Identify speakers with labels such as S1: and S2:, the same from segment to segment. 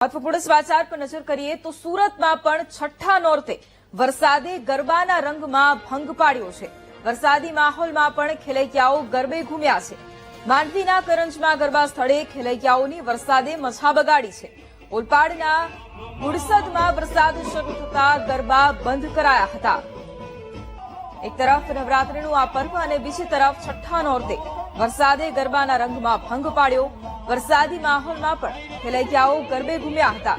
S1: મહત્વપૂર્ણ સમાચાર પર નજર કરીએ તો સુરતમાં પણ છઠ્ઠા નોરતે વરસાદે ગરબાના રંગમાં ભંગ પાડ્યો છે। વરસાદી માહોલમાં પણ ખેલૈયાઓ ગરબે ઘૂમ્યા છે। માંડવીના કરંજમાં ગરબા સ્થળે ખેલૈયાઓની વરસાદે મજા બગાડી છે। ઓલપાડના ગુડસદમાં વરસાદ શરૂ થતા ગરબા બંધ કરાયા હતા। એક તરફ નવરાત્રીનું આ પર્વ અને બીજી તરફ છઠ્ઠા નોરતે વરસાદે ગરબાના રંગમાં ભંગ પાડ્યો। વરસાદી માહોલમાં પણ ખેલૈયાઓ ગરબે ઘૂમ્યા હતા।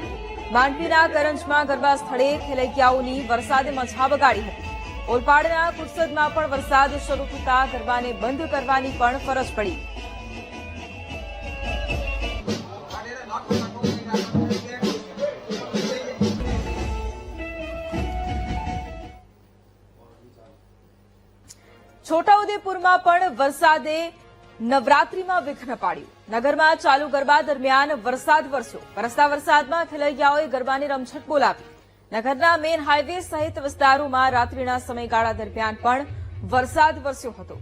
S1: માંડવીના કરંજમાં ગરબા સ્થળે ખેલૈયાઓની વરસાદે મજા બગાડી હતી। ઓલપાડના ગુડસદમાં પણ વરસાદ શરૂ થતા ગરબાને બંધ કરવાની પણ ફરજ પડી। છોટાઉદેપુરમાં પણ વરસાદે નવરાત્રીમાં વિઘ્ન પાડ્યું। નગરમાં ચાલુ ગરબા દરમિયાન વરસાદ વરસ્યો। વરસતા વરસાદમાં ખેલૈયાઓએ ગરબાની રમઝટ બોલાવી। નગરના મેઇન હાઇવે સહિત વિસ્તારોમાં રાત્રિના સમયગાળા દરમિયાન પણ વરસાદ વરસ્યો હતો।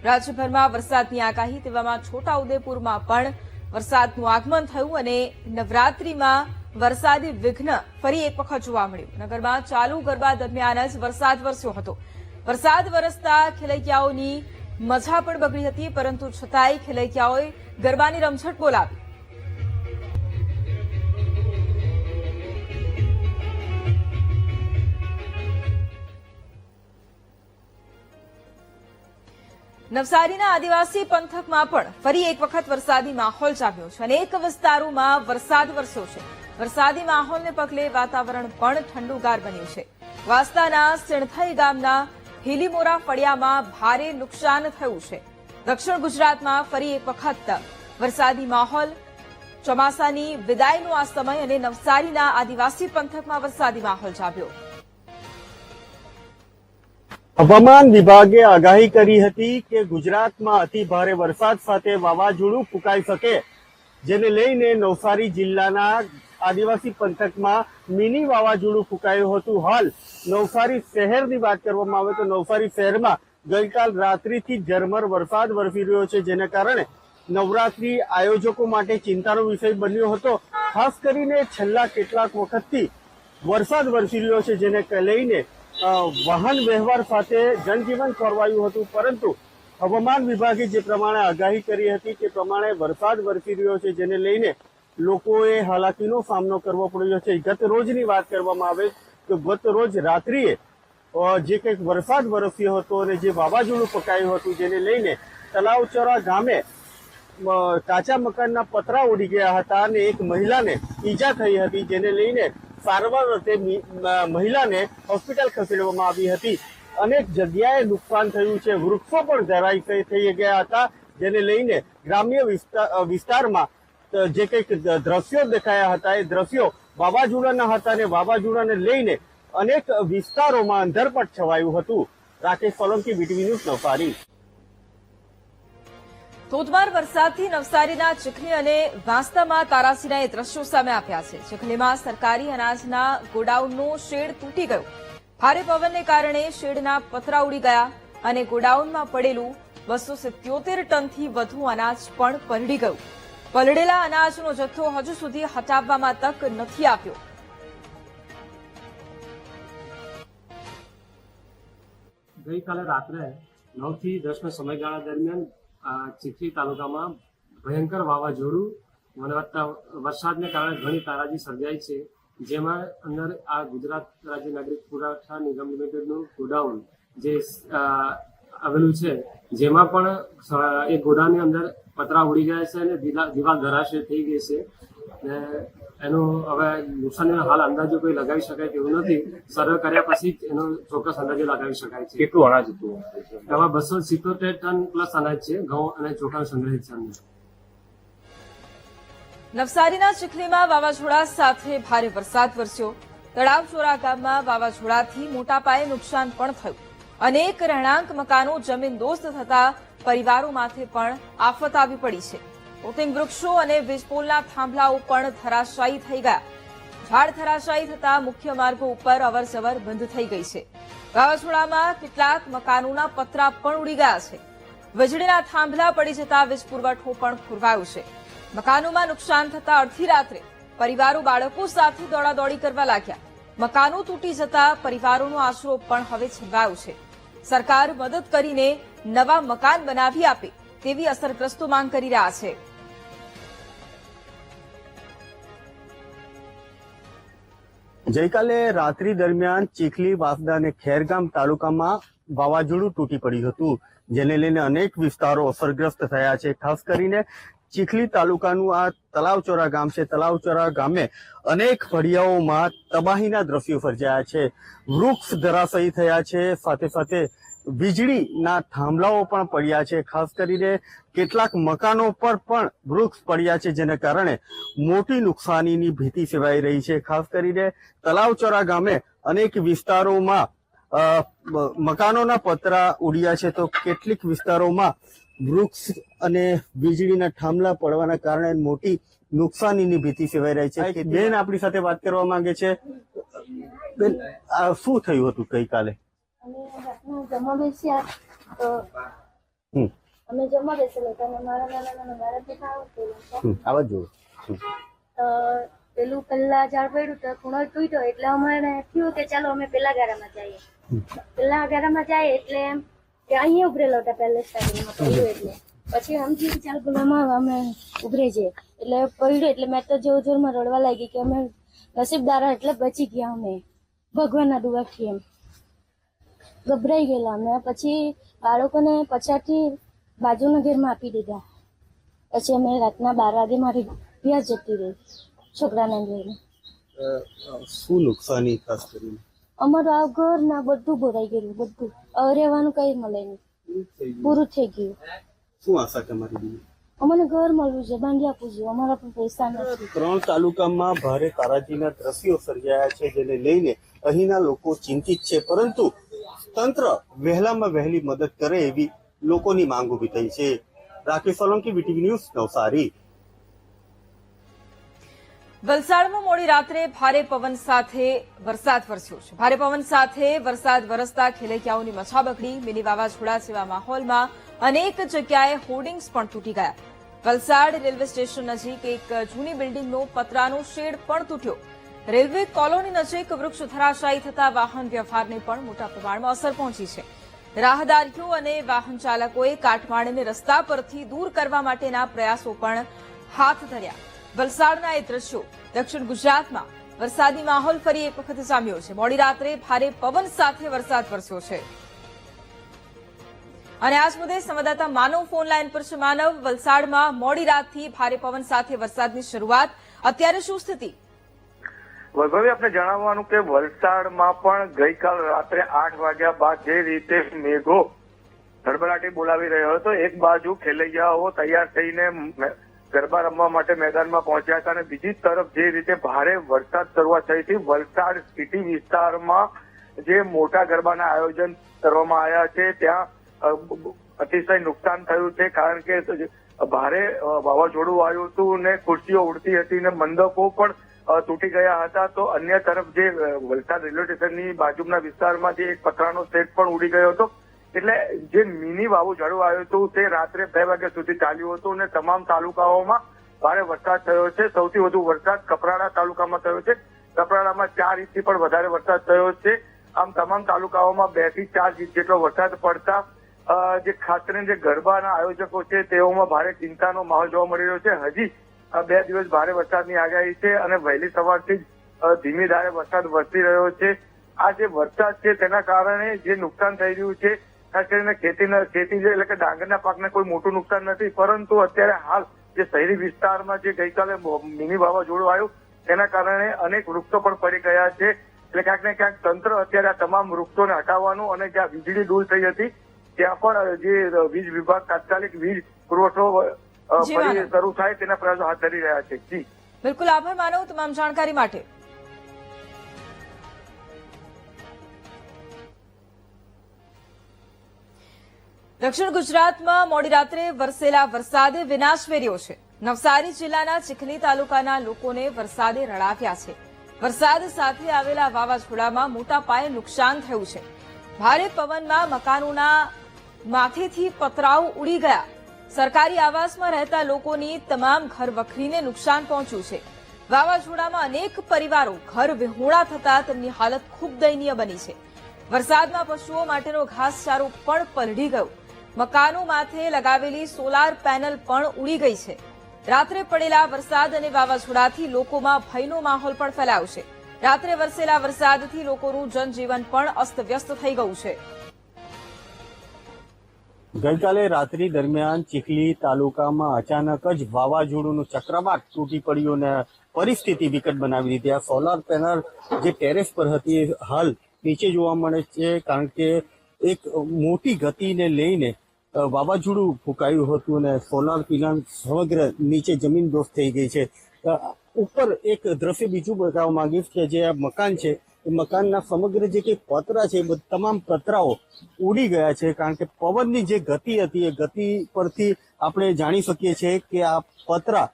S1: રાજ્યભરમાં વરસાદની આગાહી, તેવામાં છોટાઉદેપુરમાં પણ વરસાદનું આગમન થયું અને નવરાત્રીમાં વરસાદી વિઘ્ન ફરી એક વખત જોવા મળ્યું। નગરમાં ચાલુ ગરબા દરમિયાન જ વરસાદ વરસ્યો હતો। વરસાદ વરસતા ખેલૈયાઓની મજા પણ બગડી હતી, પરંતુ છતાંય ખેલૈયાઓએ ગરબાની રમઝટ બોલાવી। નવસારીના આદિવાસી પંથકમાં પણ ફરી એક વખત વરસાદી માહોલ જામ્યો છે। અનેક વિસ્તારોમાં વરસાદ વરસ્યો છે। વરસાદી માહોલને પગલે વાતાવરણ પણ ઠંડુગાર બન્યું છે। વાસ્તાના સિણથઈ ગામના હિલીમોરા ફળિયામાં ભારે નુકસાન થયું છે। દક્ષિણ ગુજરાતમાં ફરી એક વખત વરસાદી માહોલ, ચોમાસાની વિદાયનો આ સમય અને નવસારીના આદિવાસી પંથકમાં વરસાદી માહોલ જામ્યો।
S2: હવામાન વિભાગે આગાહી કરી હતી કે ગુજરાતમાં અતિ ભારે વરસાદ સાથે વાવાઝોડું ફૂંકાઈ શકે, જેને લઈને નવસારી જિલ્લાના આદિવાસી પંથકમાં મિની વાવાઝોડું ફૂંકાયું હતું। હાલ નવસારી શહેરની વાત કરવામાં આવે તો નવસારી શહેરમાં ગઈકાલ રાત્રિથી ઝરમર વરસાદ વરસી રહ્યો છે, જેને કારણે નવરાત્રી આયોજકો માટે ચિંતાનો વિષય બન્યો હતો। ખાસ કરીને છેલ્લા કેટલાક વખતથી વરસાદ વરસી રહ્યો છે, જેને લઈને વાહન વ્યવહાર સાથે જનજીવન ખોરવાયું હતું, પરંતુ હવામાન વિભાગે જે પ્રમાણે આગાહી કરી હતી તે પ્રમાણે વરસાદ વરસી રહ્યો છે, જેને લઈને લોકોએ હાલાકીનો સામનો કરવો પડ્યો છે। ગત રોજની વાત કરવામાં આવે તો ગત રોજ રાત્રિએ જે કંઈક વરસાદ વરસ્યો હતો અને જે વાવાઝોડું ફૂંકાયું હતું, જેને લઈને તલાવચોરા ગામે કાચા મકાનના પતરા ઉડી ગયા હતા અને એક મહિલાને ઈજા થઈ હતી, જેને લઈને સારવાર અર્થે મહિલાને હોસ્પિટલ ખસેડવામાં આવી હતી। અનેક જગ્યાએ નુકસાન થયું છે। વૃક્ષો પણ ધરાશાયી થઈ ગયા હતા, જેને લઈને ગ્રામ્ય વિસ્તારમાં જે કંઈક દ્રશ્યો દેખાયા હતા એ દ્રશ્યો વાવાઝોડાના હતા અને વાવાઝોડાને લઈને અનેક વિસ્તારોમાં અંધારપટ છવાયું હતું। Rakesh Solanki, BTV news, Navsari.
S1: ધોધમાર વરસાદથી નવસારીના ચીખલી અને વાંસદામાં તારાસીના દ્રશ્યો સામે આવ્યા છે। ચીખલીમાં સરકારી અનાજના ગોડાઉનનું શેડ તૂટી ગયું। ભારે પવનને કારણે શેડના પતરા ઉડી ગયા અને ગોડાઉનમાં પડેલું 277 ટનથી વધુ અનાજ પણ પલળી ગયું। પલળેલા અનાજનો જથ્થો હજુ સુધી હટાવવામાં તક નથી આપ્યો।
S3: ગઈકાલે રાત્રે 9 થી 10 સમયગાળા દરમિયાન ચીખલી તાલુકામાં ભયંકર વાવાઝોડું વનવત્તા વરસાદને કારણે ઘણી તારાજી સર્જાઈ છે, જેમાં અંદર આ ગુજરાત રાજ્ય નાગરિક પુરવઠા નિગમ લિમિટેડનું ગોડાઉન જે આવેલું છે, જેમાં પણ એ ગોડાઉનની અંદર પતરા ઉડી ગયા છે અને દિવાલ ધરાશય થઈ ગઈ છે। એનું હવે નુકસાનીનો હાલ અંદાજો કોઈ લગાવી શકાય તેવું નથી। સર્વે કર્યા પછી જ એનો ચોક્કસ અંદાજો લગાવી શકાય છે।
S4: કેટલું અનાજ હતું?
S3: એમાં 277 ટન પ્લસ અનાજ છે, ઘઉં અને ચોખા સંગ્રહિત છે।
S1: નવસારીના ચીખલીમાં વાવાઝોડા સાથે ભારે વરસાદ વરસ્યો। તળાવચોરા ગામમાં વાવાઝોડાથી મોટા પાયે નુકસાન પણ થયું। અનેક રહેણાંક મકાનો જમીનદોસ્ત થતા પરિવારો માથે પણ આફત આવી પડી છે। પોતિંગ વૃક્ષો અને વીજપોલના થાંભલાઓ પણ ધરાશાયી થઈ ગયા। ઝાડ ધરાશાયી થતા મુખ્ય માર્ગો ઉપર અવરજવર બંધ થઈ ગઈ છે। વાવાઝોડામાં કેટલાક મકાનોના પતરા પણ ઉડી ગયા છે। વીજળીના થાંભલા પડી જતા વીજ પુરવઠો પણ ખોરવાયો છે। મકાનોમાં નુકસાન થતા અડધી રાત્રે પરિવારો બાળકો સાથે દોડાદોડી કરવા લાગ્યા. મકાનો તૂટી જતા પરિવારોનો આશરો પણ હવે છલવાયો છે. સરકાર મદદ કરીને નવા મકાન બનાવી આપે તેવી અસરગ્રસ્તો માંગ કરી રહ્યા છે.
S2: ગઈકાલે રાત્રિ દરમિયાન ચીખલી, વાસદા અને ખેરગામ તાલુકામાં વાવાઝોડું તૂટી પડ્યું હતું, જેને લઈને અનેક વિસ્તારો અસરગ્રસ્ત થયા છે. ખાસ કરીને ચીખલી તાલુકાનું આ તલાવચોરા ગામ છે. તલાવચોરા ગામે અનેક ફળિયાઓમાં તબાહીના દ્રશ્યો સર્જાયા છે. વૃક્ષ ધરાશયી થયા છે, સાથે સાથે વીજળીના થાંભલાઓ પણ પડ્યા છે. ખાસ કરીને કેટલાક મકાનો પર પણ વૃક્ષ પડ્યા છે, જેને કારણે મોટી નુકસાનીની ભીતિ સેવાઈ રહી છે. ખાસ કરીને તલાવચોરા ગામે અનેક વિસ્તારોમાં મકાનોના પતરા ઉડ્યા છે, તો કેટલીક વિસ્તારોમાં વૃક્ષ અને વીજળીના થાંભલા પડવાના કારણે મોટી નુકસાનીની ભીતિ સેવાઈ રહી છે. બેન આપણી સાથે વાત કરવા માંગે છે. બેન, આ શું થયું હતું ગઈકાલે?
S4: અમે જમવા બેસ્યા તો અમે જમવા બેસેલા હતા અને મારા નાના મારા પિતા આવતું
S2: આવા જુઓ.
S4: તો પેલું પેલા ઝાડ પડ્યું તો ખૂણો તૂટ્યો એટલે અમારે થયું કે ચાલો અમે પેલા ગારામાં જઈએ. પેલા ગારામાં જાય એટલે કે અહીંયા ઉભરેલો હતા પહેલા સ્ટાર્ટિંગમાં પડ્યું એટલે પછી સમજી ચાલ બોલવામાં અમે ઉભરે જઈએ એટલે પડ્યું એટલે મેં તો જોર જોરમાં રડવા લાગી કે અમે નસીબદાર એટલે બચી ગયા. અમે ભગવાનના દુઆથી એમ ગભરાઈ ગયેલા અમે. પછી બાળકોને પછાડથી બાજુના ઘરમાં આપી દીધા. પછી અમે રાતના 12 વાગે મારી ત્યાં જતી રહી છોકરાને લઈને.
S2: શું નુકસાની ખાસ કરીને?
S4: અમારું આ ઘર ના બધું ભરાઈ ગયેલું, બધું રહેવાનું કઈ મળે નહીં, પૂરું થઈ ગયું.
S2: શું આશા તમારી?
S4: અમને ઘર મળવું છે, બાંધી આપવું છે, અમારા પણ પૈસા નથી.
S2: 3 તાલુકામાં ભારે તારાજીના દ્રશ્યો સર્જાયા છે, જેને લઈને અહીંના લોકો ચિંતિત છે, પરંતુ તંત્ર વહેલામાં વહેલી મદદ કરે એવી લોકોની માંગ ઉભી થઈ છે. Rakesh Solanki, VTV news, Navsari.
S1: વલસાડમાં મોડી રાત્રે ભારે પવન સાથે વરસાદ વરસ્યો છે. ભારે પવન સાથે વરસાદ વરસતા ખેલૈયાઓની મજા બગડી. મિની વાવાઝોડા જેવા માહોલમાં અનેક જગ્યાએ હોર્ડિંગ્સ પણ તૂટી ગયા. વલસાડ રેલવે સ્ટેશન નજીક એક જૂની બિલ્ડિંગનો પતરાનો શેડ પણ તૂટ્યો. રેલવે કોલોની નજીક વૃક્ષ ધરાશાયી થતા વાહન વ્યવહારને પણ મોટા પ્રમાણમાં અસર પહોંચી છે. રાહદારીઓ અને વાહન ચાલકોએ કાટમાળને રસ્તા પરથી દૂર કરવા માટેના પ્રયાસો પણ હાથ ધર્યા. વલસાડના એ દ્રશ્યો દક્ષિણ ગુજરાતમાં વરસાદી માહોલ ફરી એક વખત જામ્યો છે. મોડી રાત્રે ભારે પવન સાથે વરસાદ વરસ્યો છે. અને આજ મુદ્દે સંવાદદાતા માનવ ફોન લાઈન પર છે. માનવ, વલસાડમાં મોડી રાતથી ભારે પવન સાથે વરસાદની શરૂઆત, અત્યારે શું સ્થિતિ?
S5: વૈભવી, આપણે જણાવવાનું કે વલસાડમાં પણ ગઈકાલ રાત્રે 8 વાગ્યા બાદ જે રીતે મેઘો ધડબડાટી બોલાવી રહ્યો હતો, એક બાજુ ખેલૈયાઓ તૈયાર થઈને ગરબા રમવા માટે મેદાનમાં પહોંચ્યા હતા અને બીજી તરફ જે રીતે ભારે વરસાદ શરૂઆત થઈ હતી. વલસાડ સિટી વિસ્તારમાં જે મોટા ગરબાના આયોજન કરવામાં આવ્યા છે ત્યાં અતિશય નુકસાન થયું છે, કારણ કે ભારે વાવાઝોડું આવ્યું હતું ને ખુરશીઓ ઉડતી હતી ને મંડપો પણ તૂટી ગયા હતા. તો અન્ય તરફ જે વલસાડ રેલવે સ્ટેશનની બાજુના વિસ્તારમાં જે એક પતરાનો સેટ પણ ઉડી ગયો હતો. એટલે જે મિની વાવાઝોડું આવ્યું હતું તે રાત્રે 2 વાગ્યા સુધી ચાલ્યું હતું અને તમામ તાલુકાઓમાં ભારે વરસાદ થયો છે. સૌથી વધુ વરસાદ કપરાડા તાલુકામાં થયો છે. કપરાડામાં 4 ઇંચથી પણ વધારે વરસાદ થયો છે. આમ તમામ તાલુકાઓમાં 2 થી 4 ઇંચ જેટલો વરસાદ પડતા જે ખાસ કરીને જે ગરબાના આયોજકો છે તેઓમાં ભારે ચિંતાનો માહોલ જોવા મળી રહ્યો છે. હજી 2 દિવસ ભારે વરસાદની આગાહી છે અને વહેલી સવારથી જ ધીમી ધારે વરસાદ વરસી રહ્યો છે. આ જે વરસાદ છે તેના કારણે જે નુકસાન થઈ રહ્યું છે, ખાસ કરીને ખેતી એટલે કે ડાંગરના પાકને કોઈ મોટું નુકસાન નથી, પરંતુ અત્યારે હાલ જે શહેરી વિસ્તારમાં જે ગઈકાલે મિની વાવાઝોડું આવ્યું તેના કારણે અનેક વૃક્ષો પણ પડી ગયા છે. એટલે ક્યાંક ને ક્યાંક તંત્ર અત્યારે આ તમામ વૃક્ષોને હટાવવાનું અને જ્યાં વીજળી ડૂલ થઈ હતી ત્યાં પણ જે વીજ વિભાગ તાત્કાલિક વીજ પુરવઠો ફરી શરૂ થાય તેના પ્રયાસો હાથ ધરી રહ્યા છે. જી
S1: બિલકુલ, આભાર માનવ તમામ જાણકારી માટે. દક્ષિણ ગુજરાતમાં મોડી રાત્રે વરસેલા વરસાદે વિનાશ વેર્યો છે. નવસારી જિલ્લાના ચીખલી તાલુકાના લોકોને વરસાદે રડાવ્યા છે. વરસાદ સાથે આવેલા વાવાઝોડામાં મોટા પાયે નુકસાન થયું છે. ભારે પવનમાં મકાનોના માથેથી પતરાઓ ઉડી ગયા. સરકારી આવાસમાં રહેતા લોકોની તમામ ઘર વખરીને નુકસાન પહોંચ્યું છે. વાવાઝોડામાં અનેક પરિવારો ઘર વિહોણા થતા તેમની હાલત ખૂબ દયનીય બની છે. વરસાદમાં પશુઓ માટેનો ઘાસચારો પણ પલળી ગયો. મકાનો માથે લગાવેલી સોલાર પેનલ પણ ઉડી ગઈ છે. રાત્રે પડેલા વરસાદ અને વાવાઝોડાથી લોકોમાં ભયનો માહોલ પણ ફેલાયો છે. રાત્રે વરસેલા વરસાદથી લોકોનું જનજીવન પણ અસ્તવ્યસ્ત થઈ ગયું છે.
S2: ગઈકાલે રાત્રિ દરમિયાન ચીખલી તાલુકામાં અચાનક જ વાવાઝોડુંનું ચક્રવાત તૂટી પડ્યું અને પરિસ્થિતિ વિકટ બનાવી દીધી. આ સોલાર પેનલ જે ટેરેસ પર હતી હાલ નીચે જોવા મળે છે, કારણ કે એક મોટી ગતિને લઈને વાવાઝોડું ફૂંકાયું હતું અને સોલાર પેનલ સમગ્ર નીચે જમીનદોસ્ત થઈ ગઈ છે. ઉપર એક દ્રશ્ય બીજું બતાવવા માંગીશ કે જે આ મકાન છે એ મકાનના સમગ્ર જે કંઈ પતરા છે એ તમામ પતરાઓ ઉડી ગયા છે, કારણ કે પવનની જે ગતિ હતી એ ગતિ પરથી આપણે જાણી શકીએ છીએ કે આ પતરા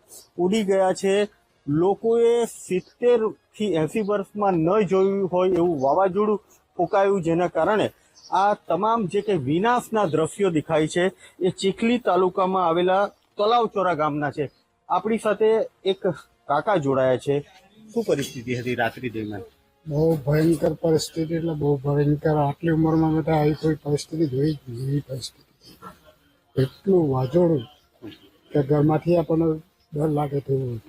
S2: ઉડી ગયા છે. લોકોએ 70 થી 80 વર્ષમાં ન જોયું હોય એવું વાવાઝોડું ફૂંકાયું, જેના કારણે આ તમામ જે કંઈ વિનાશના દ્રશ્યો દેખાય છે એ ચીખલી તાલુકામાં આવેલા તલાવચોરા ગામના છે. આપણી સાથે એક કાકા જોડાયા છે. શું પરિસ્થિતિ હતી રાત્રિ દરમિયાન?
S6: બહુ ભયંકર પરિસ્થિતિ, એટલે બહુ ભયંકર. આટલી ઉંમરમાં બધા આવી કોઈ પરિસ્થિતિ જોઈ જ નહીં. એવી પરિસ્થિતિ, એટલું વાજોડું કે ઘરમાંથી આપણને ડર લાગે તેવું.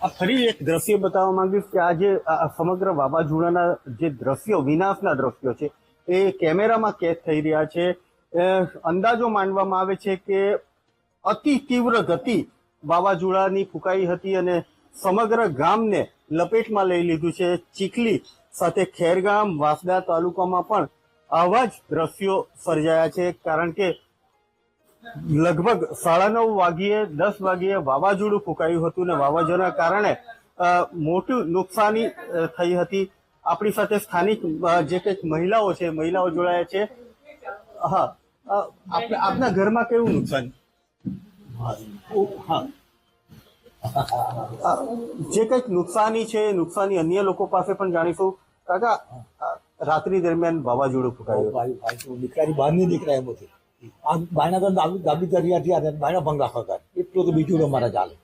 S2: આ ફરી એક દ્રશ્ય બતાવવા માંગીશ કે આ જે સમગ્ર વાવાઝોડાના જે દ્રશ્યો, વિનાશના દ્રશ્યો છે એ કેમેરામાં કેદ થઈ રહ્યા છે. અંદાજો માનવામાં આવે છે કે અતિ તીવ્ર ગતિ વાવાઝોડાની ફૂંકાઈ હતી અને સમગ્ર ગામને લપેટમાં લઈ લીધું છે. ચીખલી સાથે ખેરગામ, વાસદા તાલુકામાં પણ આવા જ દ્રશ્યો સર્જાયા છે, કારણ કે લગભગ 9:30 વાગ્યે 10 વાગ્યે વાવાઝોડું ફૂંકાયું હતું અને વાવાઝોડાના કારણે મોટી નુકસાની થઈ હતી. આપણી સાથે સ્થાનિક જે કંઈક મહિલાઓ છે, મહિલાઓ જોડાયા છે. હા, આપના ઘરમાં કેવું નુકસાન? હા, જે કંઈક નુકસાની છે, નુકસાની અન્ય લોકો પાસે પણ જાણીશું. કાકા, રાત્રિ દરમિયાન વાવાઝોડું ફૂંકાયું,
S7: દીકરાની બહાર નહીં નીકળાય એમાંથી. આ બાયના તો દાબી કરી હતી, બાયના ભંગ રાખવા કર એટલું તો બીજું અમારા ચાલે.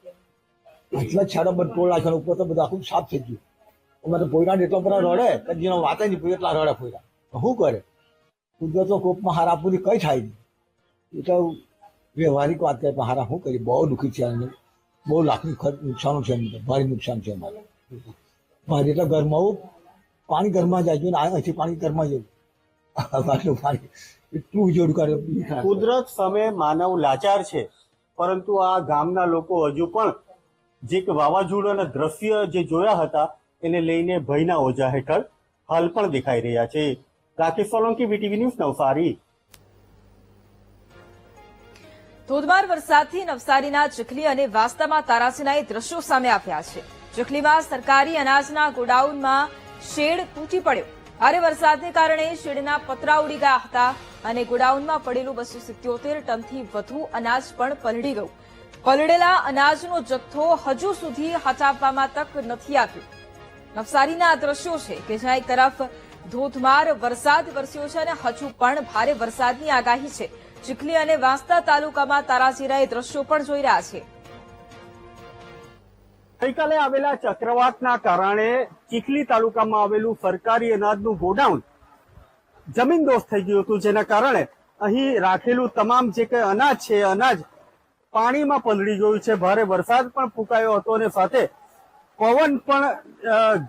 S7: એટલા છાડા બંધ ટોળ નાખ્યા, ઉપર તો બધું આખું સાફ થઈ ગયું. અમારે પોયરા એટલા બધા રડે કે જેનો વાત નહીં પોઈ એટલા રડે પોયરા. શું કરે? કુદરતો કોપમાં હાર આપવું કઈ થાય નહીં. એ તો વ્યવહારિક વાત કરે, પણ હારા શું કરીએ? બહુ દુઃખી છે અને બહુ લાખની નુકસાન છે, ભારે નુકસાન છે અમારે. મારે એટલે ઘરમાં પાણી ઘરમાં જાય છે ને અહીંથી પાણી ઘરમાં જાય. આટલું પાણી એટલું જોડ કરે.
S2: કુદરત સામે માનવ લાચાર છે, પરંતુ આ ગામના લોકો હજુ પણ જે વાવાઝોડાના દ્રશ્ય જે જોયા હતા એને લઈને ભયના ઓજા હેઠળ હાલ પણ દેખાઈ રહ્યા છે. Rakesh Solanki, VTV news, Navsari.
S1: ધોધમાર વરસાદથી નવસારીના ચીખલી અને વાસદામાં તારાસીના દ્રશ્યો સામે આવ્યા છે. ચીખલીમાં સરકારી અનાજના ગોડાઉનમાં શેડ તૂટી પડ્યો. ભારે વરસાદને કારણે શેડના પતરા ઉડી ગયા હતા અને ગોડાઉનમાં પડેલું 277 ટનથી વધુ અનાજ પણ પલળી ગયું. પલળેલા અનાજનો જથ્થો હજુ સુધી હટાવવામાં તક નથી આવ્યું. નવસારીના આ દ્રશ્યો છે કે જ્યાં એક તરફ ધોધમાર વરસાદ વરસ્યો છે અને હજુ પણ ભારે વરસાદની આગાહી છે. ચીખલી અને વાંસદા તાલુકામાં તારાજીરા એ દ્રશ્યો પણ જોઈ રહ્યા છે.
S2: ગઈકાલે આવેલા ચક્રવાતના કારણે ચીખલી તાલુકામાં આવેલું સરકારી અનાજનું ગોડાઉન જમીનદોસ્ત થઈ ગયું હતું, જેના કારણે અહીં રાખેલું તમામ જે કંઈ અનાજ છે અનાજ પાણીમાં પલળી ગયું છે. ભારે વરસાદ પણ ફૂંકાયો હતો અને સાથે પવન પણ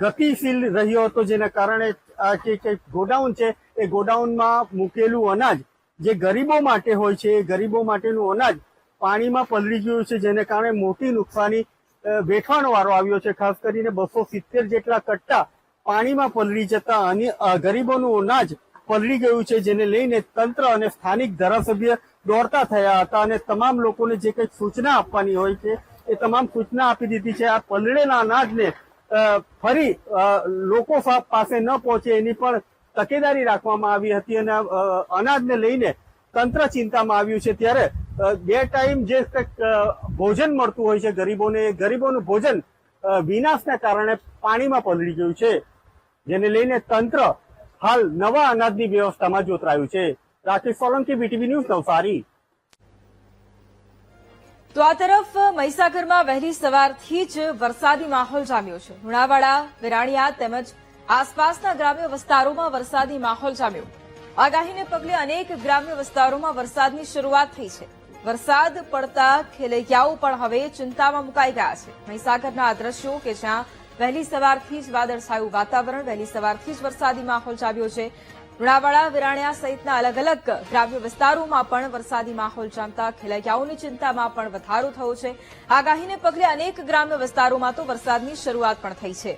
S2: ગતિશીલ રહ્યો હતો, જેના કારણે આ જે ગોડાઉન છે એ ગોડાઉનમાં મૂકેલું અનાજ જે ગરીબો માટે હોય છે એ ગરીબો માટેનું અનાજ પાણીમાં પલળી ગયું છે, જેને કારણે મોટી નુકસાની વેઠવાનો વારો આવ્યો છે. ખાસ કરીને 270 જેટલા કટ્ટા પાણીમાં પલળી જતા અને ગરીબોનું અનાજ પલળી ગયું છે, જેને લઈને તંત્ર અને સ્થાનિક ધારાસભ્ય દોડતા થયા હતા અને તમામ લોકોને જે કંઈક સૂચના આપવાની હોય છે એ તમામ સૂચના આપી દીધી છે. આ પલળેલા અનાજને ફરી લોકો પાસે ન પહોંચે એની પણ તકેદારી રાખવામાં આવી હતી અને અનાજને લઈને તંત્ર ચિંતામાં આવ્યું છે. ત્યારે 2 ટાઈમ જે ભોજન મળતું હોય છે ગરીબોને, ગરીબોનું ભોજન વિનાશના કારણે પાણીમાં પલળી ગયું છે, જેને લઈને તંત્ર હાલ નવા અનાજની વ્યવસ્થામાં જોતરાયું છે. Rakesh Solanki, VTV news, Navsari.
S1: તો આ તરફ મહીસાગરમાં વહેલી સવારથી જ વરસાદી માહોલ જામ્યો છે. લુણાવાડા, વિરાણીયા તેમજ આસપાસના ગ્રામ્ય વિસ્તારોમાં વરસાદી માહોલ જામ્યો. આગાહીને પગલે અનેક ગ્રામ્ય વિસ્તારોમાં વરસાદની શરૂઆત થઈ છે. વરસાદ પડતા ખેલૈયાઓ પણ હવે ચિંતામાં મુકાઈ ગયા છે. મહીસાગરના આ દ્રશ્યો કે જ્યાં વહેલી સવારથી જ વાદળછાયું વાતાવરણ, વહેલી સવારથી જ વરસાદી માહોલ જામ્યો છે. લુણાવાડા, વિરાણીયા સહિતના અલગ અલગ ગ્રામ્ય વિસ્તારોમાં પણ વરસાદી માહોલ જામતા ખેલૈયાઓની ચિંતામાં પણ વધારો થયો છે. આગાહીને પગલે અનેક ગ્રામ્ય વિસ્તારોમાં તો વરસાદની શરૂઆત પણ થઈ છે.